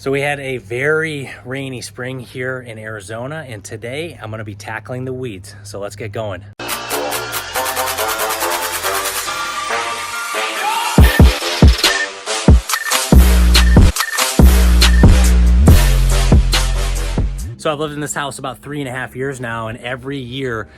So we had a very rainy spring here in Arizona, and today I'm gonna be tackling the weeds. So let's get going. So I've lived in this house about 3.5 years now, and every year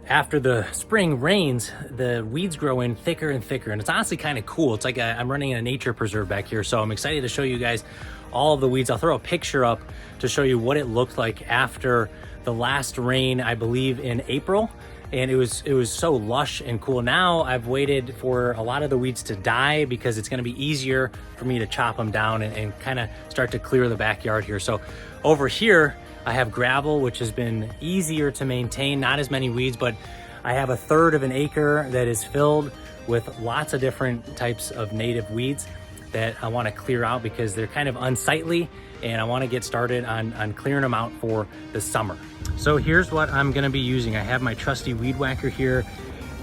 after the spring rains, the weeds grow in thicker and thicker, and it's honestly kind of cool. It's like I'm running a nature preserve back here, so I'm excited to show you guys all of the weeds. I'll throw a picture up to show you what it looked like after the last rain, I believe in April, and it was so lush and cool. Now I've waited for a lot of the weeds to die because it's going to be easier for me to chop them down and kind of start to clear the backyard here. So over here I have gravel, which has been easier to maintain, not as many weeds, but I have 1/3 of an acre that is filled with lots of different types of native weeds that I want to clear out because they're kind of unsightly, and I want to get started on clearing them out for the summer. So here's what I'm going to be using. I have my trusty weed whacker here,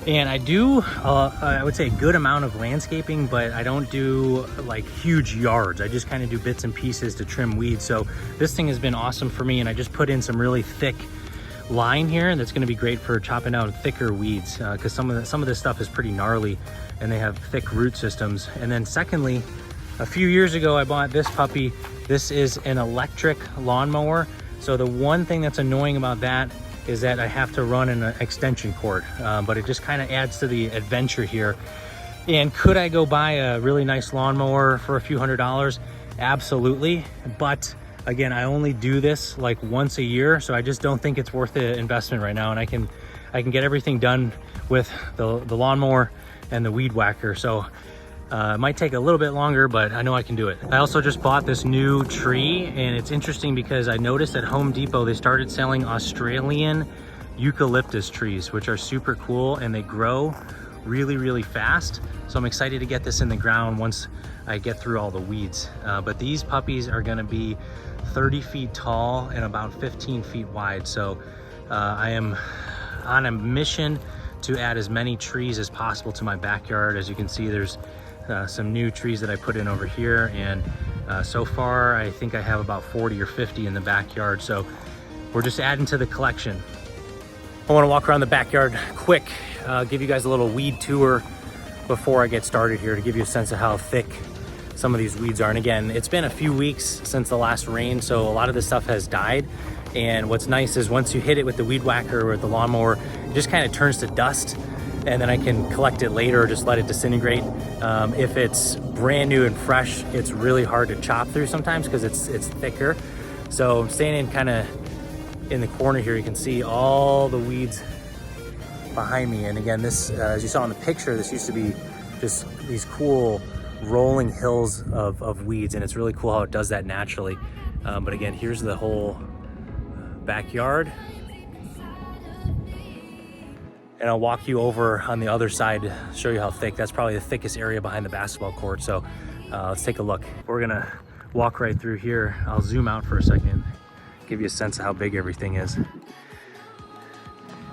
and I do, I would say, a good amount of landscaping, but I don't do like huge yards. I just kind of do bits and pieces to trim weeds. So this thing has been awesome for me, and I just put in some really thick line here that's going to be great for chopping out thicker weeds because some of this stuff is pretty gnarly and they have thick root systems. And then secondly, a few years ago I bought this puppy. This is an electric lawnmower. So the one thing that's annoying about that is that I have to run an extension cord, but it just kind of adds to the adventure here. And could I go buy a really nice lawnmower for a few $100s? Absolutely. But again, I only do this like once a year, so I just don't think it's worth the investment right now. And I can get everything done with the lawnmower and the weed whacker. So it might take a little bit longer, but I know I can do it. I also just bought this new tree, and it's interesting because I noticed at Home Depot they started selling Australian eucalyptus trees, which are super cool, and they grow really, really fast. So I'm excited to get this in the ground once I get through all the weeds. But these puppies are gonna be 30 feet tall and about 15 feet wide. So I am on a mission to add as many trees as possible to my backyard. As you can see, there's some new trees that I put in over here, and so far I think I have about 40 or 50 in the backyard. So we're just adding to the collection. I want to walk around the backyard quick, give you guys a little weed tour before I get started here to give you a sense of how thick some of these weeds are. And again, it's been a few weeks since the last rain, so a lot of this stuff has died. And what's nice is once you hit it with the weed whacker or with the lawnmower, it just kind of turns to dust, and then I can collect it later or just let it disintegrate. If it's brand new and fresh, it's really hard to chop through sometimes because it's thicker. So I'm standing kind of in the corner here. You can see all the weeds behind me. And again, this, as you saw in the picture, this used to be just these cool rolling hills of weeds, and it's really cool how it does that naturally. But again, here's the whole backyard. And I'll walk you over on the other side to show you how thick. That's probably the thickest area behind the basketball court. So let's take a look. We're gonna walk right through here. I'll zoom out for a second, give you a sense of how big everything is.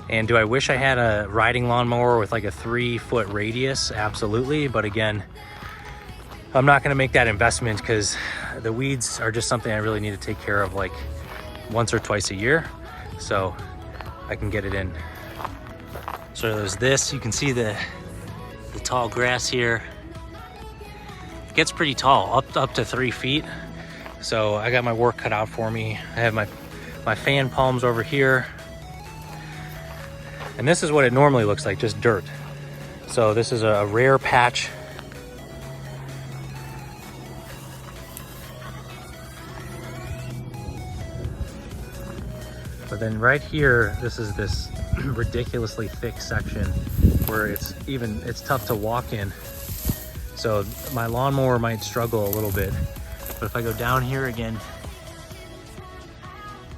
And do I wish I had a riding lawnmower with like a 3-foot radius? Absolutely. But again, I'm not gonna make that investment because the weeds are just something I really need to take care of like once or twice a year. So I can get it in. So there's this, you can see the tall grass here. It gets pretty tall, up to 3 feet. So I got my work cut out for me. I have my fan palms over here. And this is what it normally looks like, just dirt. So this is a rare patch. But then right here, this is this ridiculously thick section where it's tough to walk in. So my lawnmower might struggle a little bit. But if I go down here again,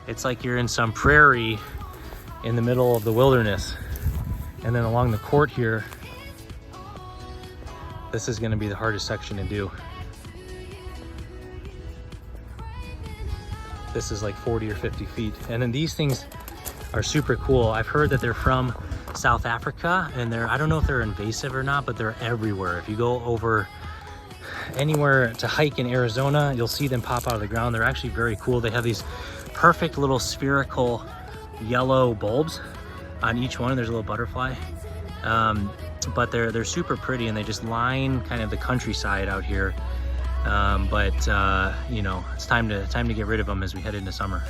it's like you're in some prairie in the middle of the wilderness. And then along the court here, this is gonna be the hardest section to do. This is like 40 or 50 feet. And then these things are super cool. I've heard that they're from South Africa, and I don't know if they're invasive or not, but they're everywhere. If you go over anywhere to hike in Arizona, you'll see them pop out of the ground. They're actually very cool. They have these perfect little spherical yellow bulbs on each one. There's a little butterfly. But they're super pretty, and they just line kind of the countryside out here. You know, it's time to get rid of them as we head into summer.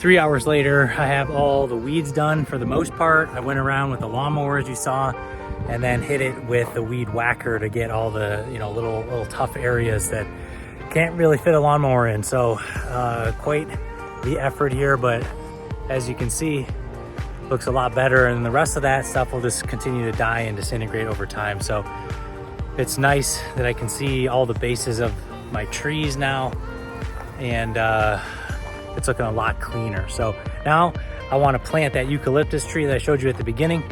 3 hours later, I have all the weeds done for the most part. I went around with the lawnmower, as you saw, and then hit it with the weed whacker to get all the, you know, little tough areas that can't really fit a lawnmower in. So quite the effort here, but as you can see, looks a lot better, and the rest of that stuff will just continue to die and disintegrate over time. So it's nice that I can see all the bases of my trees now, and it's looking a lot cleaner. So now I want to plant that eucalyptus tree that I showed you at the beginning,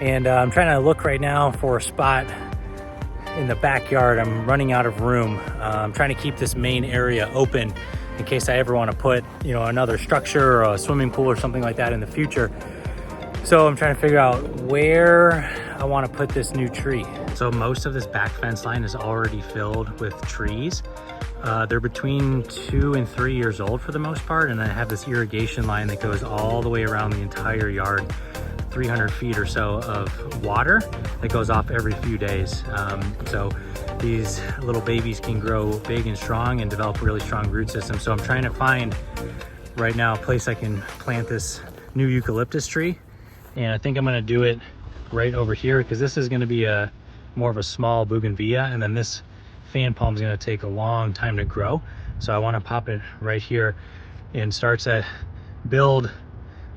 and I'm trying to look right now for a spot in the backyard. I'm running out of room. I'm trying to keep this main area open in case I ever want to put, you know, another structure or a swimming pool or something like that in the future. So I'm trying to figure out where I want to put this new tree. So most of this back fence line is already filled with trees. They're between 2 and 3 years old for the most part, and I have this irrigation line that goes all the way around the entire yard, 300 feet or so of water that goes off every few days. So these little babies can grow big and strong and develop really strong root systems. So I'm trying to find right now a place I can plant this new eucalyptus tree, and I think I'm going to do it right over here because this is going to be a more of a small bougainvillea, and then this fan palm is going to take a long time to grow. So I want to pop it right here and start to build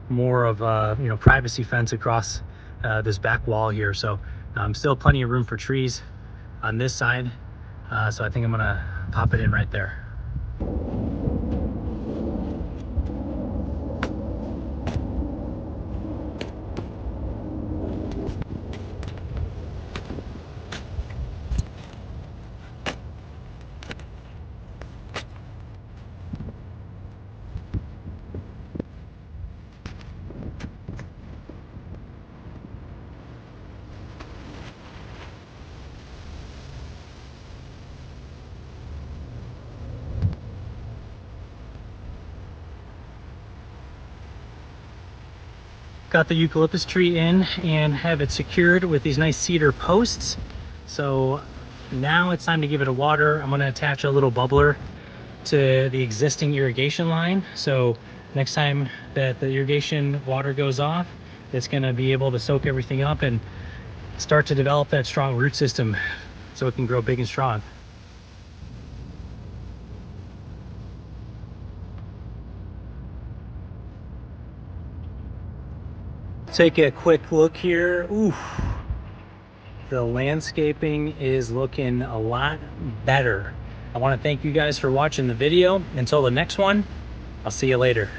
more of a, you know, privacy fence across this back wall here. So still plenty of room for trees on this side. So I think I'm gonna pop it in right there. Got the eucalyptus tree in and have it secured with these nice cedar posts. So now it's time to give it a water. I'm going to attach a little bubbler to the existing irrigation line. So next time that the irrigation water goes off, it's going to be able to soak everything up and start to develop that strong root system so it can grow big and strong. Take a quick look here. Ooh, the landscaping is looking a lot better. I want to thank you guys for watching the video. Until the next one, I'll see you later.